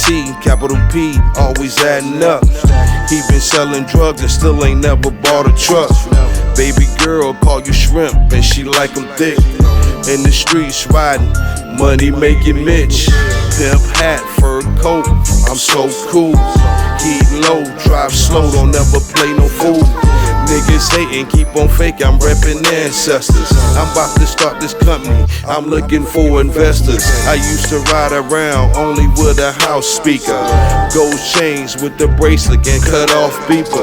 C, capital P, always adding up. He been selling drugs and still ain't never bought a truck. Baby girl call you shrimp and she like them thick. In the streets riding, money making Mitch. Pimp hat, fur coat, I'm so cool. Heat low, drive slow, don't ever play no fool. Niggas hating, keep on fake, I'm reppin' ancestors. I'm about to start this company, I'm looking for investors. I used to ride around only with a house speaker. Gold chains with the bracelet and cut off beeper.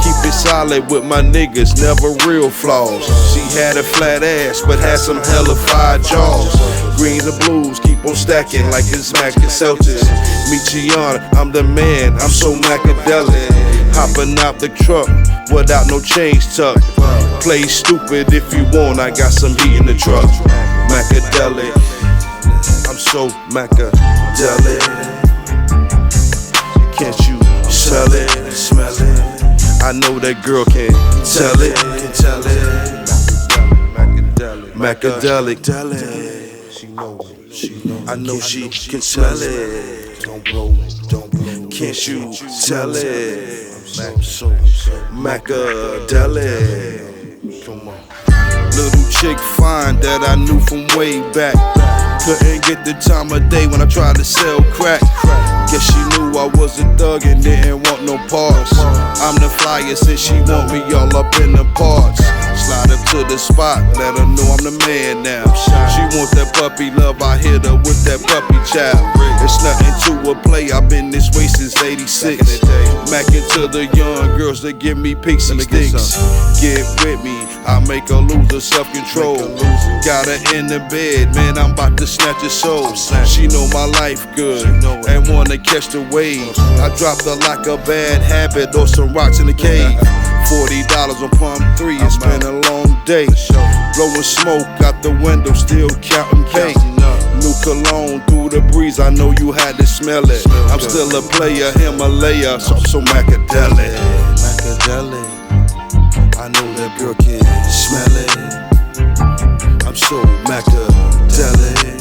Keep it solid with my niggas, never real flaws. She had a flat ass, but had some hella fire jaws. Greens and blues, keep on stacking like it's Mackadelic. Mecheon, I'm the man, I'm so Mackadelic. Hopping out the truck without no chains tucked. Play stupid if you want, I got some heat in the truck. Mackadelic, I'm so Mackadelic. Can't you smell it, smell it? I know that girl can tell it, tell it. Mackadelic, I know she can smell it. Don't blow, don't blow. Can't you tell it? Mackadelic. Come on. Little chick fine that I knew from way back. Couldn't get the time of day when I tried to sell crack. Guess she knew I was a thug and didn't want no parts. I'm the flyest and she want me all up in the parts. Slide up to the spot, let her know I'm the man now. She want that puppy love, I hit her with that puppy child. It's nothing to a play, I've been this way since '86. Mackin' to the young girls that give me pixie sticks. Get with me, I make her lose her self-control. Got her in the bed, man, I'm about to snatch her soul. She know my life good and wanna catch the wave. I dropped her like a bad habit or some rocks in the cave. $40 on Palm 3, it's been a long day. Blowing smoke out the window, still counting pay. New cologne through the breeze, I know you had to smell it. I'm still a player, Himalaya, so Mackadelic. Mackadelic, I know that girl can smell it. I'm so Mackadelic.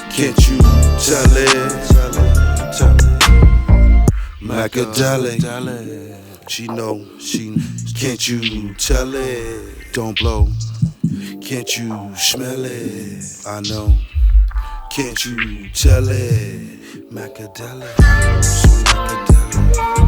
Can't you tell it? Mackadelic. She know, can't you tell it? Don't blow, can't you smell it? I know, can't you tell it? Mackadelic, so Mackadelic.